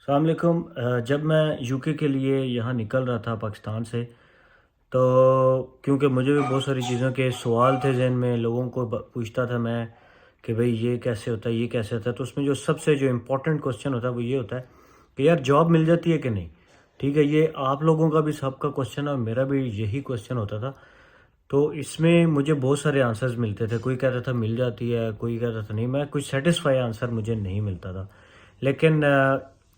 अस्सलाम वालेकुम। जब मैं यूके के लिए यहाँ निकल रहा था पाकिस्तान से, तो क्योंकि मुझे भी बहुत सारी चीज़ों के सवाल थे ज़हन में, लोगों को पूछता था मैं कि भाई ये कैसे होता है, ये कैसे होता है। तो उसमें जो सबसे जो इम्पोर्टेंट क्वेश्चन होता है वो ये होता है कि यार जॉब मिल जाती है कि नहीं। ठीक है, ये आप लोगों का भी सबका क्वेश्चन है और मेरा भी यही क्वेश्चन होता था। तो इसमें मुझे बहुत सारे आंसर्स मिलते थे, कोई कहता था मिल जाती है, कोई कहता था नहीं। मैं कुछ सेटिस्फाई आंसर मुझे नहीं मिलता था। लेकिन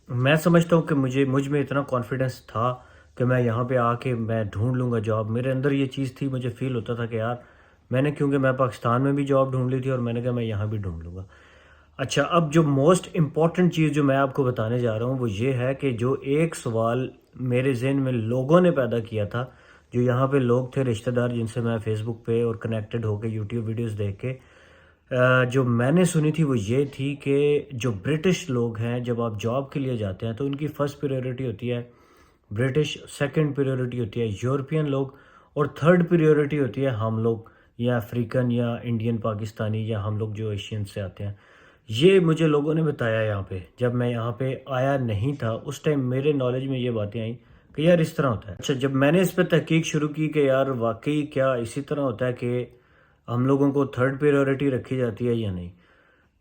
मैं समझता हूँ कि मुझ में इतना कॉन्फिडेंस था कि मैं यहाँ पे आके मैं ढूंढ लूँगा जॉब। मेरे अंदर ये चीज़ थी, मुझे फील होता था कि यार मैंने, क्योंकि मैं पाकिस्तान में भी जॉब ढूंढ ली थी और मैंने कहा मैं यहाँ भी ढूंढ लूँगा। अच्छा, अब जो मोस्ट इम्पॉर्टेंट चीज़ जो मैं आपको बताने जा रहा हूँ वो ये है कि जो एक सवाल मेरे ज़हन में लोगों ने पैदा किया था, जो यहाँ पे लोग थे रिश्तेदार जिनसे मैं फ़ेसबुक पे और कनेक्टेड होके यूट्यूब वीडियोस देख के जो मैंने सुनी थी वो ये थी कि जो ब्रिटिश लोग हैं, जब आप जॉब के लिए जाते हैं तो उनकी फ़र्स्ट प्रायोरिटी होती है ब्रिटिश, सेकंड प्रायोरिटी होती है यूरोपियन लोग, और थर्ड प्रायोरिटी होती है हम लोग, या अफ्रीकन या इंडियन पाकिस्तानी, या हम लोग जो एशियन से आते हैं। ये मुझे लोगों ने बताया यहाँ पे, जब मैं यहाँ पे आया नहीं था उस टाइम मेरे नॉलेज में ये बातें आई कि यार इस तरह होता है। अच्छा, जब मैंने इस पर तहकीक शुरू की कि यार वाकई क्या इसी तरह होता है कि हम लोगों को थर्ड प्रायोरिटी रखी जाती है या नहीं,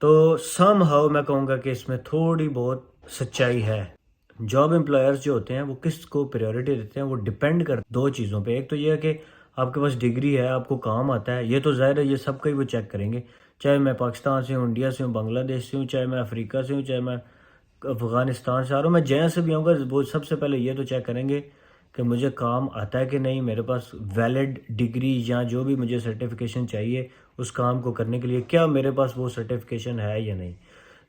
तो सम हाउ मैं कहूँगा कि इसमें थोड़ी बहुत सच्चाई है। जॉब एम्प्लॉयर्स जो होते हैं वो किस को प्रायोरिटी देते हैं वो डिपेंड कर दो चीज़ों पे। एक तो ये है कि आपके पास डिग्री है, आपको काम आता है, ये तो ज़ाहिर है, ये सब का ही वो चेक करेंगे। चाहे मैं पाकिस्तान से हूँ, इंडिया से हूँ, बांग्लादेश से हूँ, चाहे मैं अफ्रीका से हूँ, चाहे मैं अफ़गानिस्तान से आ रहा हूँ, मैं जहाँ से भी आऊँगा, वो सबसे पहले ये तो चेक करेंगे कि मुझे काम आता है कि नहीं, मेरे पास वैलिड डिग्री या जो भी मुझे सर्टिफिकेशन चाहिए उस काम को करने के लिए, क्या मेरे पास वो सर्टिफिकेशन है या नहीं।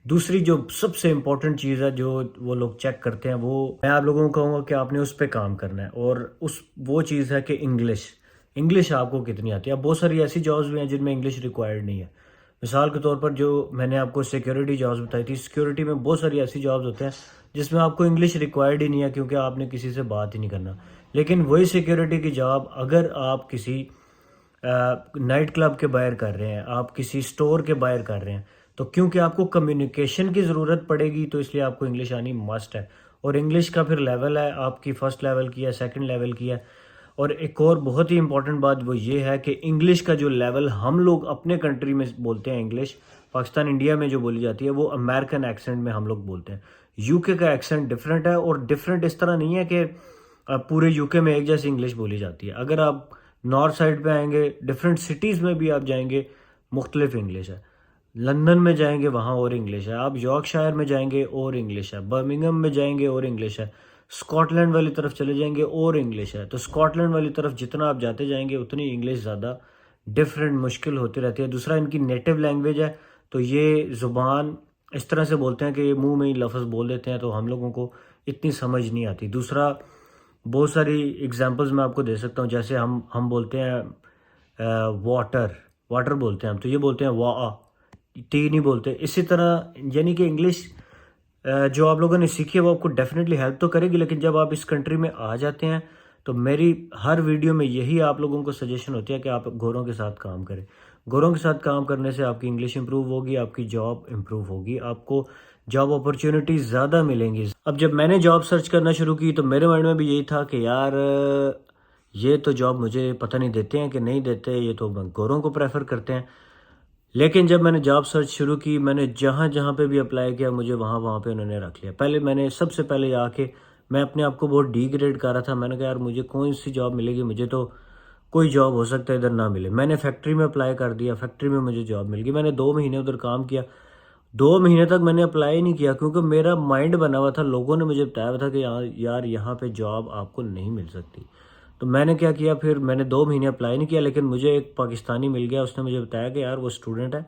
दूसरी जो सबसे इम्पोर्टेंट चीज़ है जो वो लोग चेक करते हैं, वो मैं आप लोगों को कहूँगा कि आपने उस पे काम करना है, और उस वो चीज़ है कि इंग्लिश। इंग्लिश आपको कितनी आती है। अब बहुत सारी ऐसी जॉब्स भी हैं जिनमें इंग्लिश रिक्वायर्ड नहीं है। मिसाल के तौर पर जो मैंने आपको सिक्योरिटी जॉब्स बताई थी, सिक्योरिटी में बहुत सारी ऐसी जॉब्स होते हैं जिसमें आपको इंग्लिश रिक्वायर्ड ही नहीं है, क्योंकि आपने किसी से बात ही नहीं करना। लेकिन वही सिक्योरिटी की जॉब अगर आप किसी नाइट क्लब के बाहर कर रहे हैं, आप किसी स्टोर के बाहर कर रहे हैं, तो क्योंकि आपको कम्युनिकेशन की ज़रूरत पड़ेगी तो इसलिए आपको इंग्लिश आनी मस्ट है। और इंग्लिश का फिर लेवल है, आपकी फ़र्स्ट लेवल की है, सेकंड लेवल की है। और एक और बहुत ही इंपॉर्टेंट बात वो ये है कि इंग्लिश का जो लेवल हम लोग अपने कंट्री में बोलते हैं इंग्लिश, पाकिस्तान इंडिया में जो बोली जाती है वो अमेरिकन एक्सेंट में हम लोग बोलते हैं। यूके का एक्सेंट डिफरेंट है, और डिफरेंट इस तरह नहीं है कि पूरे यूके में एक जैसी इंग्लिश बोली जाती है। अगर आप नॉर्थ साइड पे आएंगे, डिफरेंट सिटीज़ में भी आप जाएंगे, मुख्तलिफ इंग्लिश है। लंदन में जाएंगे वहाँ और इंग्लिश है, आप यॉर्कशायर में जाएंगे और इंग्लिश है, बर्मिंघम में जाएंगे और इंग्लिश है, स्कॉटलैंड वाली तरफ चले जाएंगे और इंग्लिश है। तो स्कॉटलैंड वाली तरफ जितना आप जाते जाएंगे उतनी इंग्लिश ज़्यादा डिफरेंट मुश्किल होती रहती है। दूसरा, इनकी नेटिव लैंग्वेज है, तो ये ज़ुबान इस तरह से बोलते हैं कि ये मुंह में ही लफ्ज़ बोल देते हैं, तो हम लोगों को इतनी समझ नहीं आती। दूसरा, बहुत सारी एग्जांपल्स मैं आपको दे सकता हूँ। जैसे हम बोलते हैं वाटर, वाटर बोलते हैं हम, तो ये बोलते हैं वाह, टी नहीं बोलते। इसी तरह यानी कि इंग्लिश जो आप लोगों ने सीखी है वो आपको डेफिनेटली हेल्प तो करेगी, लेकिन जब आप इस कंट्री में आ जाते हैं तो मेरी हर वीडियो में यही आप लोगों को सजेशन होती है कि आप गोरों के साथ काम करें। गोरों के साथ काम करने से आपकी इंग्लिश इंप्रूव होगी, आपकी जॉब इंप्रूव होगी, आपको जॉब अपॉर्चुनिटीज़ ज़्यादा मिलेंगी। अब जब मैंने जॉब सर्च करना शुरू की तो मेरे माइंड में भी यही था कि यार ये तो जॉब मुझे पता नहीं देते हैं कि नहीं देते, ये तो गोरों को प्रेफर करते हैं। लेकिन जब मैंने जॉब सर्च शुरू की, मैंने जहाँ जहाँ पे भी अप्लाई किया मुझे वहाँ वहाँ पे उन्होंने रख लिया। पहले मैंने सबसे पहले आके मैं अपने आप को बहुत डिग्रेड कर रहा था। मैंने कहा यार मुझे कौन सी जॉब मिलेगी, मुझे तो कोई जॉब हो सकता है इधर ना मिले। मैंने फैक्ट्री में अप्लाई कर दिया, फैक्ट्री में मुझे जॉब मिल गई। मैंने 2 महीने उधर काम किया। 2 महीने तक मैंने अप्लाई नहीं किया क्योंकि मेरा माइंड बना हुआ था, लोगों ने मुझे बताया हुआ था कि यार यहाँ पे जॉब आपको नहीं मिल सकती। तो मैंने क्या किया, फिर मैंने 2 महीने अप्लाई नहीं किया, लेकिन मुझे एक पाकिस्तानी मिल गया। उसने मुझे बताया कि यार वो स्टूडेंट है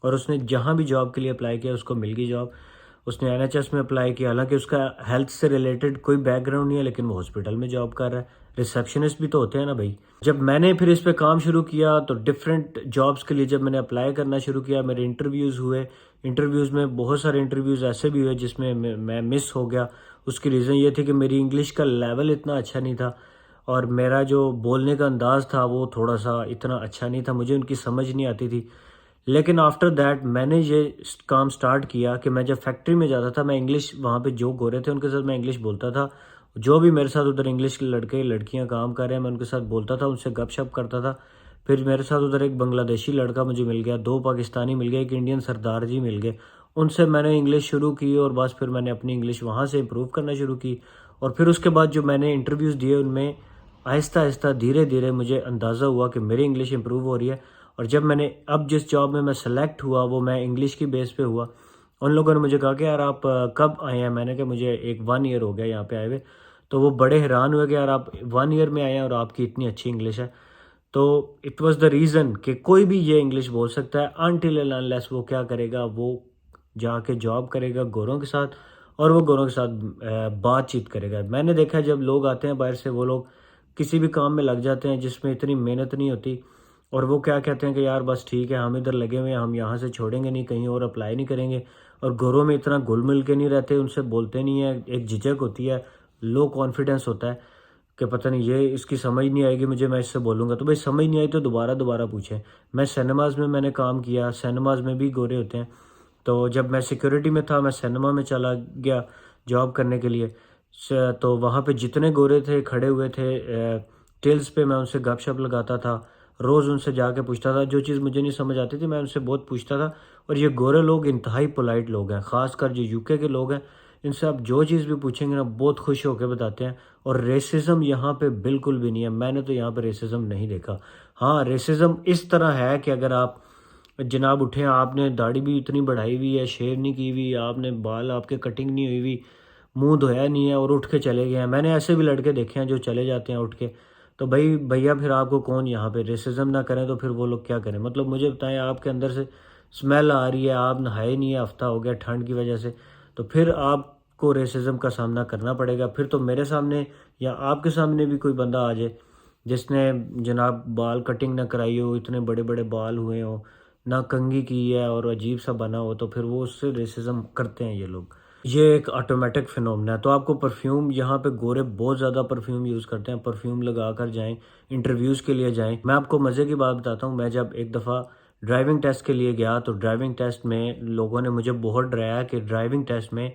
और उसने जहाँ भी जॉब के लिए अप्लाई किया उसको मिल गई जॉब। उसने एनएचएस में अप्लाई किया, हालांकि उसका हेल्थ से रिलेटेड कोई बैकग्राउंड नहीं है, लेकिन वो हॉस्पिटल में जॉब कर रहा है। रिसेप्शनिस्ट भी तो होते हैं ना भाई। जब मैंने फिर इस पे काम शुरू किया तो डिफरेंट जॉब्स के लिए जब मैंने अप्लाई करना शुरू किया, मेरे इंटरव्यूज़ हुए। इंटरव्यूज़ में बहुत सारे इंटरव्यूज़ ऐसे भी हुए जिसमें मैं मिस हो गया। उसकी रीज़न ये थी कि मेरी इंग्लिश का लेवल इतना अच्छा नहीं था और मेरा जो बोलने का अंदाज़ था वो थोड़ा सा इतना अच्छा नहीं था, मुझे उनकी समझ नहीं आती थी। लेकिन आफ्टर दैट मैंने ये काम स्टार्ट किया कि मैं जब फैक्ट्री में जाता था, मैं इंग्लिश, वहाँ पे जो गोरे थे उनके साथ मैं इंग्लिश बोलता था। जो भी मेरे साथ उधर इंग्लिश के लड़के लड़कियाँ काम कर रहे हैं, मैं उनके साथ बोलता था, उनसे गपशप करता था। फिर मेरे साथ उधर एक बांग्लादेशी लड़का मुझे मिल गया, 2 पाकिस्तानी मिल गए, एक इंडियन सरदार जी मिल गए। उनसे मैंने इंग्लिश शुरू की और बस फिर मैंने अपनी इंग्लिश वहाँ से इम्प्रूव करना शुरू की। और फिर उसके बाद जो मैंने इंटरव्यूज़ दिए उनमें आहिस्ता-आहिस्ता, धीरे-धीरे मुझे अंदाज़ा हुआ कि मेरी इंग्लिश इम्प्रूव हो रही है। और जब मैंने अब जिस जॉब में मैं सेलेक्ट हुआ वो मैं इंग्लिश की बेस पे हुआ। उन लोगों ने मुझे कहा कि यार आप कब आए हैं? मैंने कहा मुझे 1 ईयर हो गया यहाँ पे आए हुए। तो वो बड़े हैरान हुए कि यार आप 1 ईयर में आए हैं और आपकी इतनी अच्छी इंग्लिश है। तो इट वाज़ द रीज़न कि कोई भी ये इंग्लिश बोल सकता है अनटिल एंड अनलेस वो क्या करेगा, वो जाके जॉब करेगा गोरों के साथ और वो गोरों के साथ बातचीत करेगा। मैंने देखा है जब लोग आते हैं बाहर से, वो लोग किसी भी काम में लग जाते हैं जिसमें इतनी मेहनत नहीं होती और वो क्या कहते हैं कि यार बस ठीक है, हम इधर लगे हुए हैं, हम यहाँ से छोड़ेंगे नहीं, कहीं और अप्लाई नहीं करेंगे। और गोरों में इतना घुल मिल के नहीं रहते, उनसे बोलते नहीं है, एक झिझक होती है, लो कॉन्फिडेंस होता है कि पता नहीं ये इसकी समझ नहीं आएगी मुझे, मैं इससे बोलूँगा तो भाई समझ नहीं आई तो दोबारा दोबारा पूछें। मैं सिनेमाज़ में मैंने काम किया, सिनेमाज़ में भी गोरे होते हैं। तो जब मैं सिक्योरिटी में था, मैं सिनेमा में चला गया जॉब करने के लिए। तो वहाँ पे जितने गोरे थे खड़े हुए थे टेल्स पे, मैं उनसे गपशप लगाता था। रोज़ उनसे जाके पूछता था, जो चीज़ मुझे नहीं समझ आती थी मैं उनसे बहुत पूछता था। और ये गोरे लोग इंतहाई पोलाइट लोग हैं, ख़ासकर जो यूके के लोग हैं, इनसे आप जो चीज़ भी पूछेंगे ना बहुत खुश होकर बताते हैं। और रेसिज़्म यहाँ पे बिल्कुल भी नहीं है, मैंने तो यहाँ पे रेसिज़्म नहीं देखा। हाँ, रेसिज़्म इस तरह है कि अगर आप जनाब उठे, आपने दाढ़ी भी इतनी बढ़ाई हुई है, शेव नहीं की हुई, आपने बाल आपके कटिंग नहीं हुई हुई, मुँह धोया नहीं है और उठ के चले गए हैं। मैंने ऐसे भी लड़के देखे हैं जो चले जाते हैं उठ के। तो भाई भैया फिर आपको कौन यहाँ पे रेसिज़्म ना करें तो फिर वो लोग क्या करें? मतलब मुझे बताएँ, आपके अंदर से स्मेल आ रही है, आप नहाए नहीं है, हफ़्ता हो गया ठंड की वजह से, तो फिर आपको रेसिज़्म का सामना करना पड़ेगा। फिर तो मेरे सामने या आपके सामने भी कोई बंदा आ जाए जिसने जनाब बाल कटिंग ना कराई हो, इतने बड़े-बड़े बाल हुए हों, ना कंघी की है और अजीब-सा बना हो, तो फिर वो उससे रेसिज़्म करते हैं ये लोग। ये एक ऑटोमेटिक फिनोमेना है। तो आपको परफ्यूम, यहाँ पे गोरे बहुत ज़्यादा परफ्यूम यूज़ करते हैं, परफ्यूम लगा कर जाएँ, इंटरव्यूज़ के लिए जाएँ। मैं आपको मज़े की बात बताता हूँ, मैं जब एक दफ़ा ड्राइविंग टेस्ट के लिए गया, तो ड्राइविंग टेस्ट में लोगों ने मुझे बहुत डराया कि ड्राइविंग टेस्ट में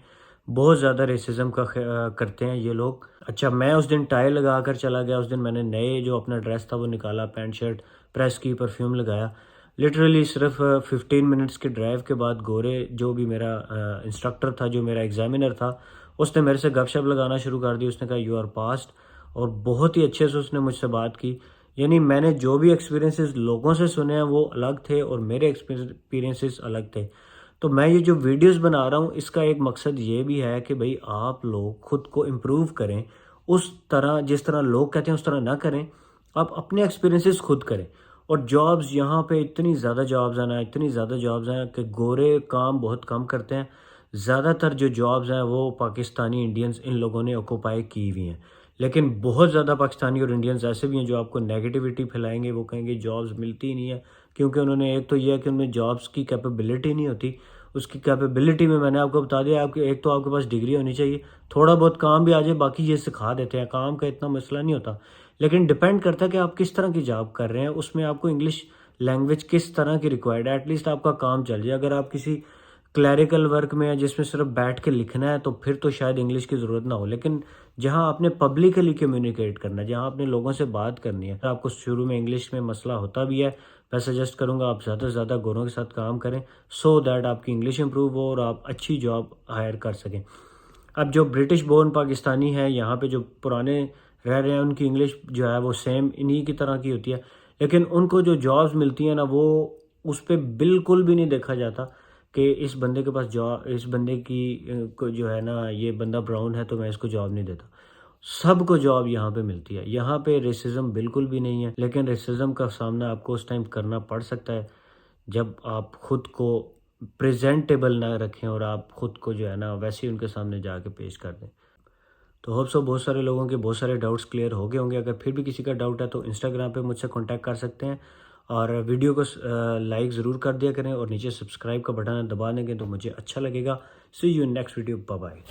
बहुत ज़्यादा रेसिज़्म का करते हैं ये लोग। अच्छा, मैं उस दिन टाई लगा कर चला गया, उस दिन मैंने नए जो अपना ड्रेस था वो निकाला, पैंट शर्ट प्रेस की, परफ्यूम लगाया। लिटरली सिर्फ 15 मिनट्स के ड्राइव के बाद गोरे जो भी मेरा इंस्ट्रक्टर था, जो मेरा एग्जामिनर था, उसने मेरे से गपशप लगाना शुरू कर दी। उसने कहा यू आर पास्ड, और बहुत ही अच्छे से उसने मुझसे बात की। यानी मैंने जो भी एक्सपीरियंसेस लोगों से सुने हैं वो अलग थे और मेरे एक्सपीरियंसेस अलग थे। तो मैं ये जो वीडियोस बना रहा हूँ इसका एक मकसद ये भी है कि भाई आप लोग खुद को इम्प्रूव करें, उस तरह जिस तरह लोग कहते हैं उस तरह ना करें, आप अपने एक्सपीरियंसेस खुद करें। और जॉब्स यहाँ पे इतनी ज़्यादा जॉब्स हैं ना, इतनी ज़्यादा जॉब्स हैं कि गोरे काम बहुत कम करते हैं। ज़्यादातर जो जॉब्स हैं वो पाकिस्तानी इंडियंस इन लोगों ने ऑक्यूपाई की हुई हैं। लेकिन बहुत ज़्यादा पाकिस्तानी और इंडियंस ऐसे भी हैं जो आपको नेगेटिविटी फैलाएंगे, वो कहेंगे जॉब्स मिलती ही नहीं है, क्योंकि उन्होंने एक तो ये है कि उनमें जॉब्स की कैपेबिलिटी नहीं होती। उसकी कैपेबिलिटी में मैंने आपको बता दिया, आपके एक तो आपके पास डिग्री होनी चाहिए, थोड़ा बहुत काम भी आ जाए, बाकी ये सिखा देते हैं, काम का इतना मसला नहीं होता। लेकिन डिपेंड करता है कि आप किस तरह की जॉब कर रहे हैं, उसमें आपको इंग्लिश लैंग्वेज किस तरह की रिक्वायर्ड है, एटलीस्ट आपका काम चल जाए। अगर आप किसी क्लैरिकल वर्क में है जिसमें सिर्फ बैठ के लिखना है तो फिर तो शायद इंग्लिश की ज़रूरत ना हो। लेकिन जहाँ आपने पब्लिकली कम्युनिकेट करना है, जहाँ आपने लोगों से बात करनी है, तो आपको शुरू में इंग्लिश में मसला होता भी है। मैं सजेस्ट करूँगा आप ज़्यादा से ज़्यादा गोरों के साथ काम करें, सो दैट आपकी इंग्लिश इंप्रूव हो और आप अच्छी जॉब हायर कर सकें। अब जो ब्रिटिश बोर्न पाकिस्तानी हैं यहाँ पे जो पुराने रह रहे हैं, उनकी इंग्लिश जो है वो सेम इन्हीं की तरह की होती है, लेकिन उनको जो जॉब्स मिलती हैं ना वो उस पे बिल्कुल भी नहीं देखा जाता कि इस बंदे के पास जॉब, इस बंदे की को जो है ना, ये बंदा ब्राउन है तो मैं इसको जॉब नहीं देता। सबको जॉब यहाँ पे मिलती है, यहाँ पे रेसिज्म बिल्कुल भी नहीं है। लेकिन रेसिज्म का सामना आपको उस टाइम करना पड़ सकता है जब आप खुद को प्रेजेंटेबल ना रखें और आप खुद को जो है ना वैसे ही उनके सामने जाके पेश कर दें। तो होप सो बहुत सारे लोगों के बहुत सारे डाउट्स क्लियर हो गए होंगे। अगर फिर भी किसी का डाउट है तो इंस्टाग्राम पे मुझसे कांटेक्ट कर सकते हैं, और वीडियो को लाइक ज़रूर कर दिया करें और नीचे सब्सक्राइब का बटन दबा देंगे तो मुझे अच्छा लगेगा। See you in next video, bye bye.